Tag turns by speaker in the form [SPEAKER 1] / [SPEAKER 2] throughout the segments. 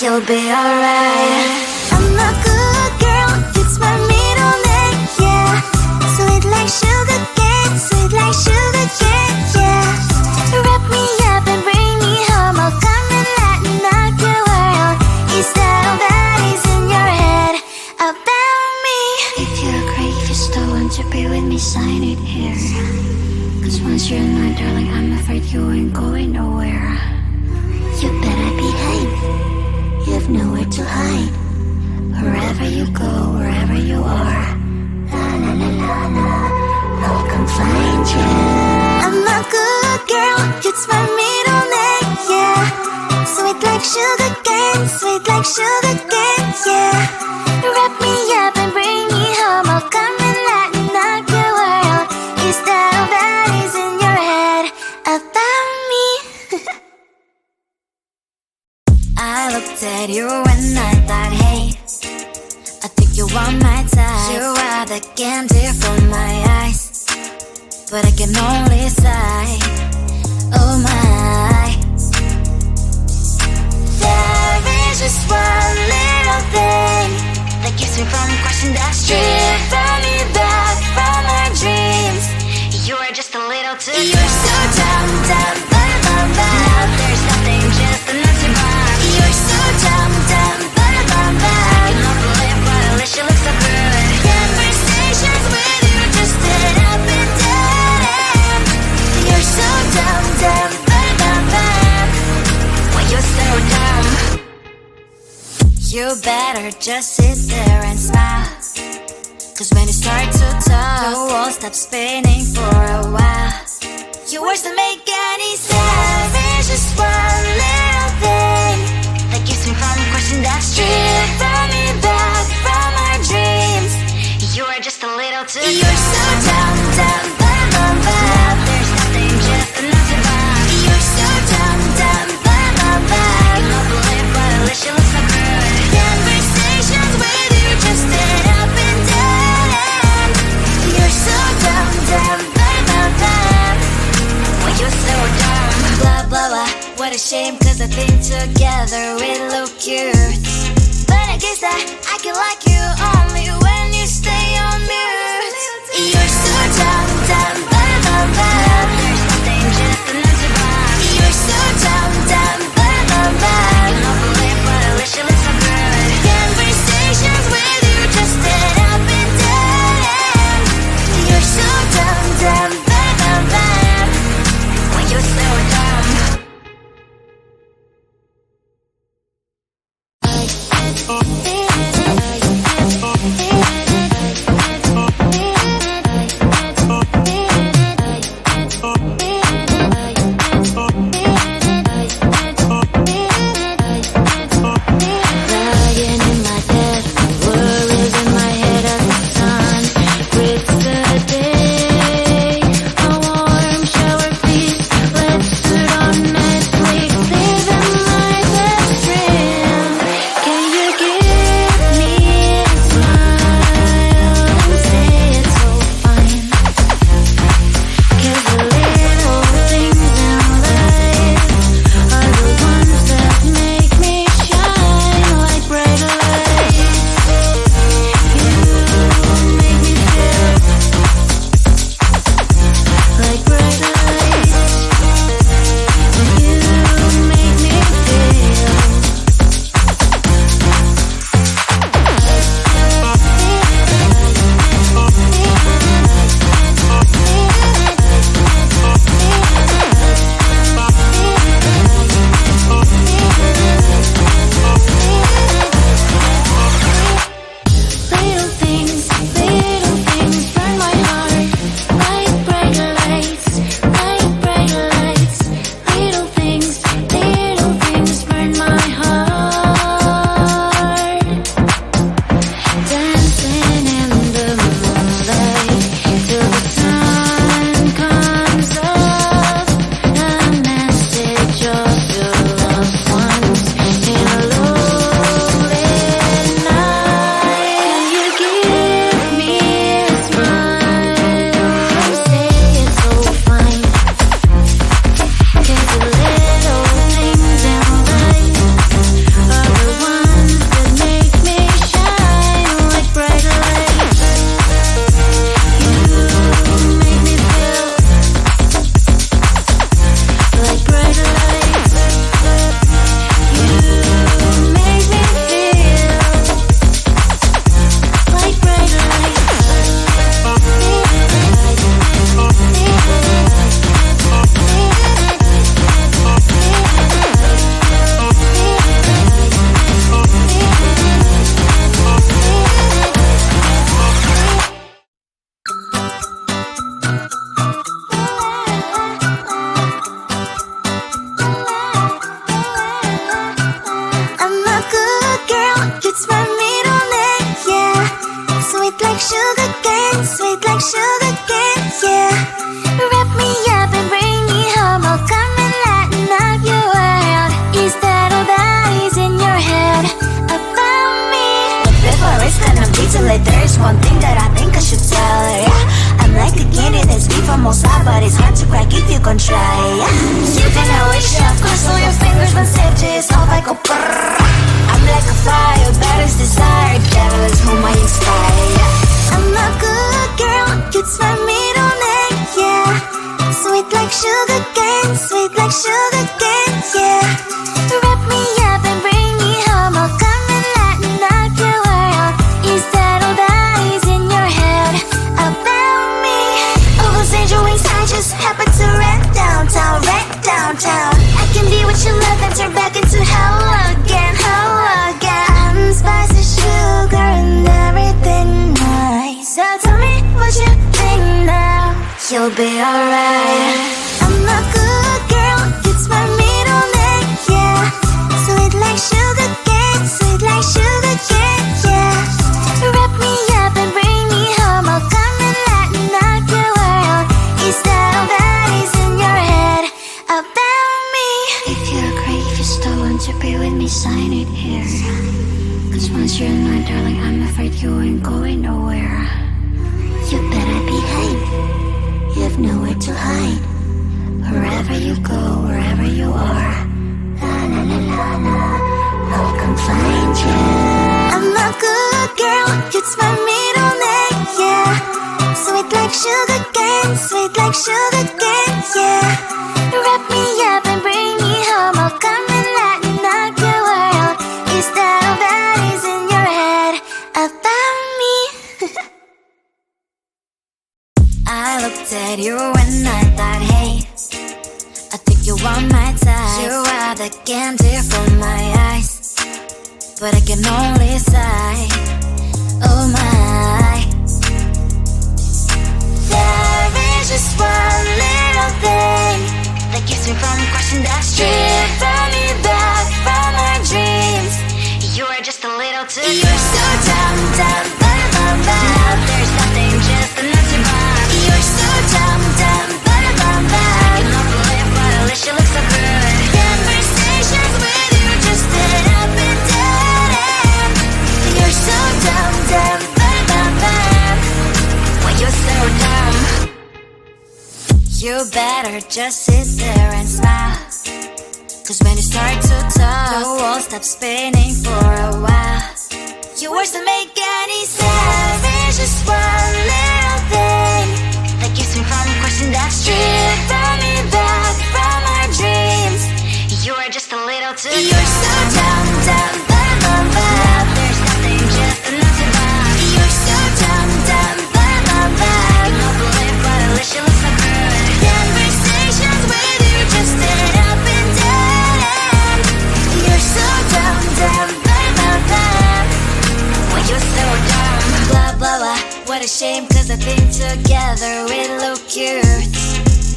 [SPEAKER 1] You'll be alright. I'm a good girl, it's my middle name, yeah. Sweet like sugar cane, sweet like sugar cane, yeah. Wrap me up and bring me home, I'll come and lighten up your world. Is that all that is in your head about me? If you're great, if you still want to be with me, sign it here. Cause once you're mine, darling, I'm afraid you ain't going nowhere. You better behave. You've nowhere to hide. Wherever you go, wherever you are, la la la la la, I'll come find you. I'm a good girl, it's my middle name, yeah. Sweet like sugar cane, sweet like sugar cane, yeah. Wrap me up and bring me home, I'll come and lighten up your world. Is that all that is in your head about me? I looked at you and I thought, hey, I think you are my type. You are the candy from my eyes. but I can only sigh. Oh my. There is just one little thing that keeps me from crossing that street. Drive me back from my dreams. You are just a little too close. You're so dumb, dumb, bum, bum, bum. Now there's nothing, just enough to buy. You're so dumb, dumb, bum, bum, bum. I cannot believe what a wish you look so good. Conversations with you just end up in dead. You're so dumb, dumb, bum, bum, bum. Well, you're so dumb. You better just sit there and smile, 'cause when you start to talk, the world stops spinning for a while. Your words don't make any sense. There's just one little thing that keeps me from crossing that street. Drive me back from our dreams. You are just a little too close. You're so dumb, dumb, bum, bum, bum. Now there's nothing, just enough to buy. You're so dumb, dumb, bum, bum, bum. I cannot believe what a wish you look so good. Conversations with you just end up in dead end. You're so dumb, dumb, bum, bum, bum. Well, you're so dumb. Blah, blah, blah. What a shame, 'cause I think together we look cute. But I guess that I can like you only when you stay on mute. You're so dumb, dumb, bum, bum, bum. There's nothing, just enough to buy. You're so dumb, dumb, bum, bum, bum. I cannot believe what a wish you look so good. Conversations with you just end up in dead end. You're so dumb, dumb, bum, bum, bum. Well, you're so dumb. stop, but it's hard to crack if you can try. You can always shove, cross all your fingers when safety is off. I go brrrr. I'm like a fire, battles desire, devil is whom I inspire. I'm a good girl, it's my middle name, yeah. Sweet like sugar cane, sweet like sugar cane, yeah. Wrap me up and bring me home, I'll come and lighten up your world. Is that all that is in your head about me? All those angel wings I just happen to rent downtown, I can be what you love and turn back into hell again, I'm spicy sugar and everything nice. So tell me what you think now, you'll be alright. I'm a good girl, it's my middle name, yeah. Sweet like sugar cane, sweet like sugar cane, yeah. Wrap me up and bring me home, I'll come and lighten up your world. Is that all that is in your head about me? If you agree, if you still want to be with me, sign it here. Cause once you're mine, darling, I'm afraid you ain't going nowhere. You better behave, you have nowhere to hide. Wherever you go, wherever you are, la la la la la, I'll come find you. I'm a good girl, it's my middle name, yeah. Sweet like sugar cane, sweet like sugar cane, yeah. Wrap me up and bring me home, I'll come and lighten up your world. Is that all that is in your head about me? I looked at you and I thought, hey, I think you are my type. You are the candy from my eyes, but I can only sigh, oh my. There is just one little thing that keeps me from crossing that street. Drive me back from my dreams. You are just a little too good. You're so dumb, dumb, bum, bum, bum. Now there's nothing, just enough to buy. You're so dumb, dumb, bum, bum, bum. I cannot believe what at least you look so good. Conversations with you just end up in dead end. You're so dumb, dumb, bum, bum, bum. When you're so dumb, you better just sit there and smile. Cause when you start to talk, the world stops spinning for a while. Your words don't make any sense. There's just one little thing that keeps me from crossing that street. Bring me back from our dreams. You are just a little too good. You're so dumb, dumb, bum, bum, bum. Now there's nothing, just enough to buy. You're so dumb, dumb, bum, bum, bum. I cannot believe but at least you look so good. Conversations with you just end up in dead end. You're so dumb, dumb, bum, bum, bum. When you're so dumb, blah, blah, blah. What a shame, cause I think together we look cute.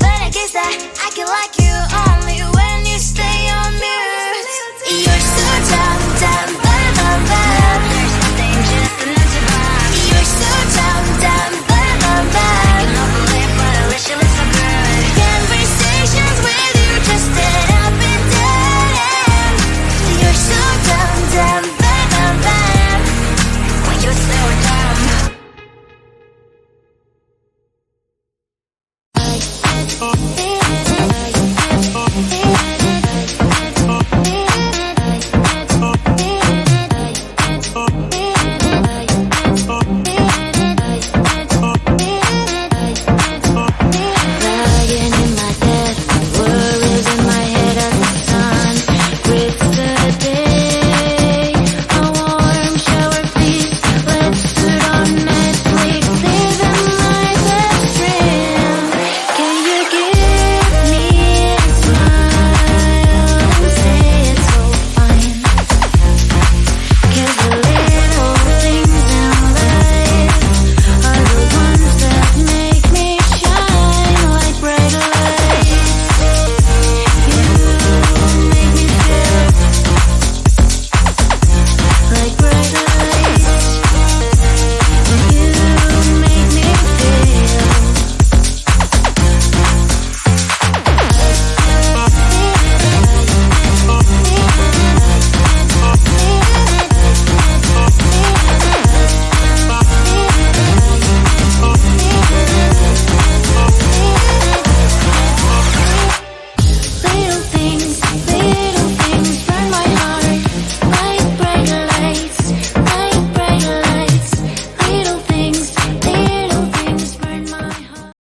[SPEAKER 1] But I guess that I can like you only when you stay on mute. You're so dumb, dumb, bum, bum, bum. There's nothing, just enough to buy. You're so dumb, dumb, bum, bum, bum. I cannot believe but at least you look so good. Conversations with you just end up in dead end. You're so dumb, dumb, bum, bum, bum. When you're so dumb. Hey.